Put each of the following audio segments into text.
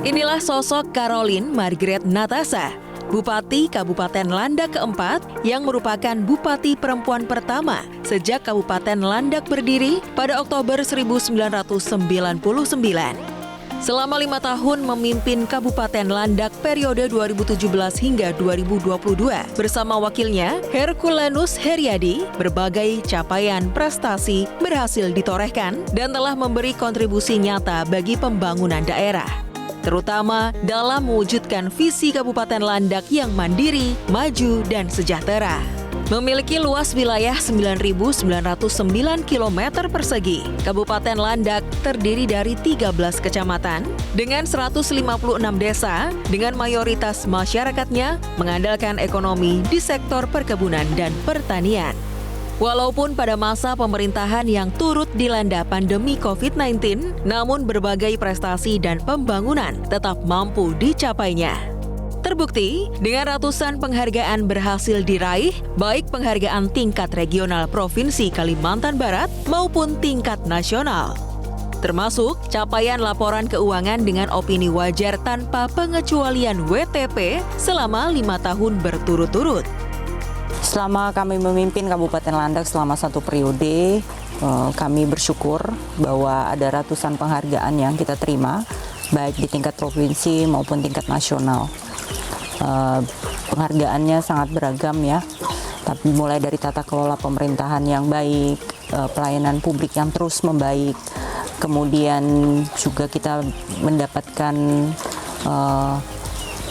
Inilah sosok Caroline Margaret Natasha, Bupati Kabupaten Landak keempat yang merupakan bupati perempuan pertama sejak Kabupaten Landak berdiri pada Oktober 1999. Selama 5 tahun memimpin Kabupaten Landak periode 2017 hingga 2022 bersama wakilnya Herculanus Heriadi, berbagai capaian prestasi berhasil ditorehkan dan telah memberi kontribusi nyata bagi pembangunan daerah, terutama dalam mewujudkan visi Kabupaten Landak yang mandiri, maju, dan sejahtera. Memiliki luas wilayah 9.909 km persegi, Kabupaten Landak terdiri dari 13 kecamatan dengan 156 desa dengan mayoritas masyarakatnya mengandalkan ekonomi di sektor perkebunan dan pertanian. Walaupun pada masa pemerintahan yang turut dilanda pandemi COVID-19, namun berbagai prestasi dan pembangunan tetap mampu dicapainya. Terbukti, dengan ratusan penghargaan berhasil diraih, baik penghargaan tingkat regional Provinsi Kalimantan Barat maupun tingkat nasional. Termasuk capaian laporan keuangan dengan opini wajar tanpa pengecualian WTP selama 5 tahun berturut-turut. Selama kami memimpin Kabupaten Landak selama 1 periode, kami bersyukur bahwa ada ratusan penghargaan yang kita terima, baik di tingkat provinsi maupun tingkat nasional. Penghargaannya sangat beragam ya, tapi mulai dari tata kelola pemerintahan yang baik, pelayanan publik yang terus membaik, kemudian juga kita mendapatkan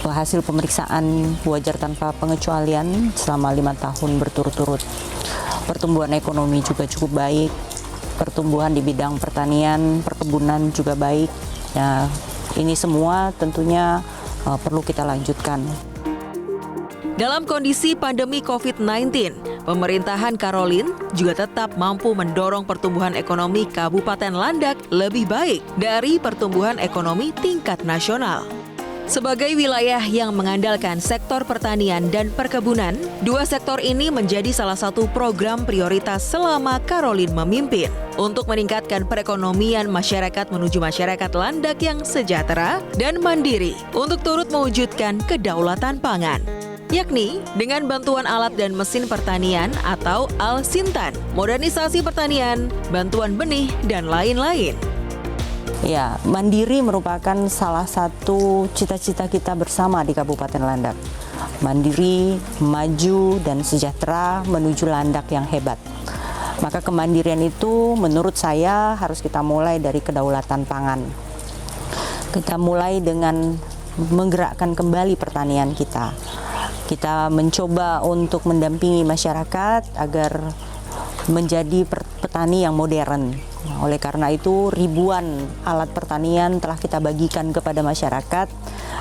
hasil pemeriksaan wajar tanpa pengecualian selama 5 tahun berturut-turut. Pertumbuhan ekonomi juga cukup baik, pertumbuhan di bidang pertanian, perkebunan juga baik. Ya, ini semua tentunya perlu kita lanjutkan. Dalam kondisi pandemi COVID-19, pemerintahan Caroline juga tetap mampu mendorong pertumbuhan ekonomi Kabupaten Landak lebih baik dari pertumbuhan ekonomi tingkat nasional. Sebagai wilayah yang mengandalkan sektor pertanian dan perkebunan, dua sektor ini menjadi salah satu program prioritas selama Caroline memimpin untuk meningkatkan perekonomian masyarakat menuju masyarakat Landak yang sejahtera dan mandiri untuk turut mewujudkan kedaulatan pangan, yakni dengan bantuan alat dan mesin pertanian atau Al-Sintan, modernisasi pertanian, bantuan benih, dan lain-lain. Ya, mandiri merupakan salah satu cita-cita kita bersama di Kabupaten Landak. Mandiri, maju, dan sejahtera menuju Landak yang hebat. Maka kemandirian itu menurut saya harus kita mulai dari kedaulatan pangan. Kita mulai dengan menggerakkan kembali pertanian kita. Kita mencoba untuk mendampingi masyarakat agar menjadi petani yang modern. Oleh karena itu, ribuan alat pertanian telah kita bagikan kepada masyarakat,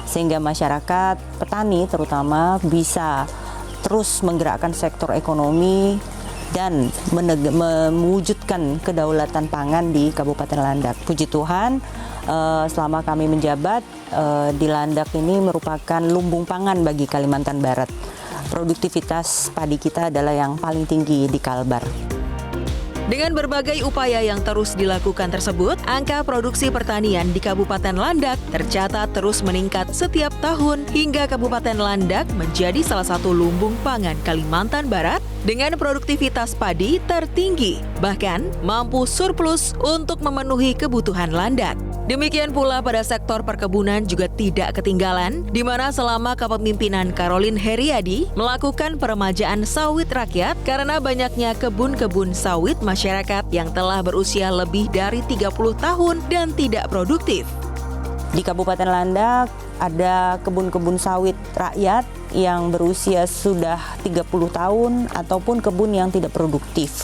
sehingga masyarakat, petani terutama, bisa terus menggerakkan sektor ekonomi dan mewujudkan kedaulatan pangan di Kabupaten Landak. Puji Tuhan, selama kami menjabat, di Landak ini merupakan lumbung pangan bagi Kalimantan Barat. Produktivitas padi kita adalah yang paling tinggi di Kalbar. Dengan berbagai upaya yang terus dilakukan tersebut, angka produksi pertanian di Kabupaten Landak tercatat terus meningkat setiap tahun hingga Kabupaten Landak menjadi salah satu lumbung pangan Kalimantan Barat dengan produktivitas padi tertinggi, bahkan mampu surplus untuk memenuhi kebutuhan Landak. Demikian pula pada sektor perkebunan juga tidak ketinggalan, di mana selama kepemimpinan Caroline Heriadi melakukan peremajaan sawit rakyat karena banyaknya kebun-kebun sawit masyarakat yang telah berusia lebih dari 30 tahun dan tidak produktif. Di Kabupaten Landak ada kebun-kebun sawit rakyat yang berusia sudah 30 tahun ataupun kebun yang tidak produktif.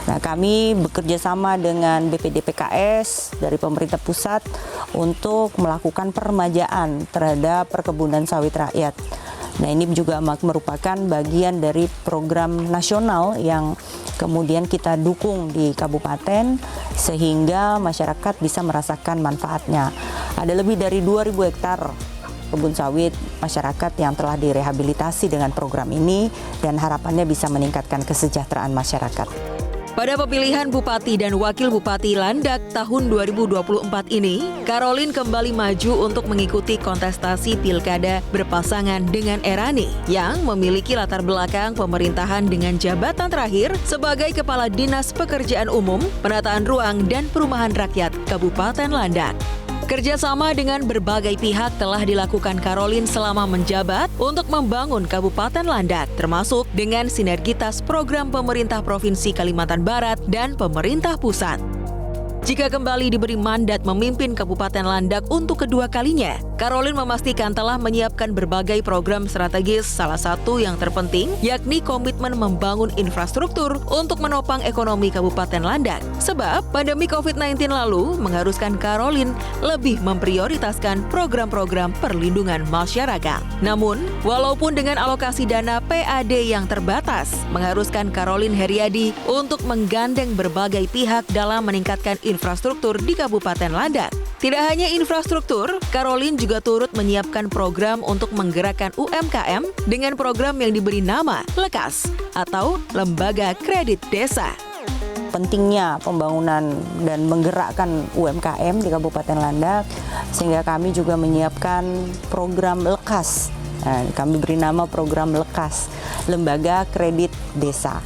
Nah, kami bekerja sama dengan BPDPKS dari pemerintah pusat untuk melakukan peremajaan terhadap perkebunan sawit rakyat. Nah, ini juga merupakan bagian dari program nasional yang kemudian kita dukung di kabupaten sehingga masyarakat bisa merasakan manfaatnya. Ada lebih dari 2.000 hektar kebun sawit masyarakat yang telah direhabilitasi dengan program ini dan harapannya bisa meningkatkan kesejahteraan masyarakat. Pada pemilihan Bupati dan Wakil Bupati Landak tahun 2024 ini, Caroline kembali maju untuk mengikuti kontestasi pilkada berpasangan dengan Erani yang memiliki latar belakang pemerintahan dengan jabatan terakhir sebagai Kepala Dinas Pekerjaan Umum, Penataan Ruang dan Perumahan Rakyat Kabupaten Landak. Kerjasama dengan berbagai pihak telah dilakukan Caroline selama menjabat untuk membangun Kabupaten Landak, termasuk dengan sinergitas program pemerintah Provinsi Kalimantan Barat dan pemerintah pusat. Jika kembali diberi mandat memimpin Kabupaten Landak untuk kedua kalinya, Caroline memastikan telah menyiapkan berbagai program strategis, salah satu yang terpenting yakni komitmen membangun infrastruktur untuk menopang ekonomi Kabupaten Landak. Sebab pandemi COVID-19 lalu mengharuskan Caroline lebih memprioritaskan program-program perlindungan masyarakat. Namun, walaupun dengan alokasi dana PAD yang terbatas, mengharuskan Caroline Heriadi untuk menggandeng berbagai pihak dalam meningkatkan infrastruktur di Kabupaten Landak. Tidak hanya infrastruktur, Caroline juga turut menyiapkan program untuk menggerakkan UMKM dengan program yang diberi nama LEKAS atau Lembaga Kredit Desa. Pentingnya pembangunan dan menggerakkan UMKM di Kabupaten Landak, sehingga kami juga menyiapkan program LEKAS. Nah, kami beri nama program LEKAS, Lembaga Kredit Desa.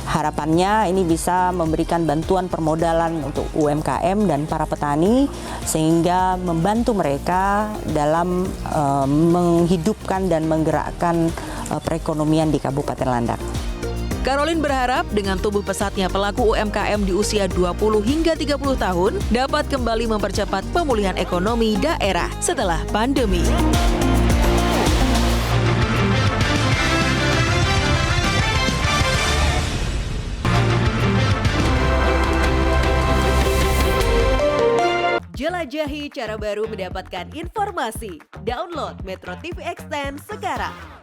Harapannya ini bisa memberikan bantuan permodalan untuk UMKM dan para petani sehingga membantu mereka dalam menghidupkan dan menggerakkan perekonomian di Kabupaten Landak. Caroline berharap dengan tumbuh pesatnya pelaku UMKM di usia 20 hingga 30 tahun dapat kembali mempercepat pemulihan ekonomi daerah setelah pandemi. Jelajahi cara baru mendapatkan informasi. Download Metro TV Extend sekarang.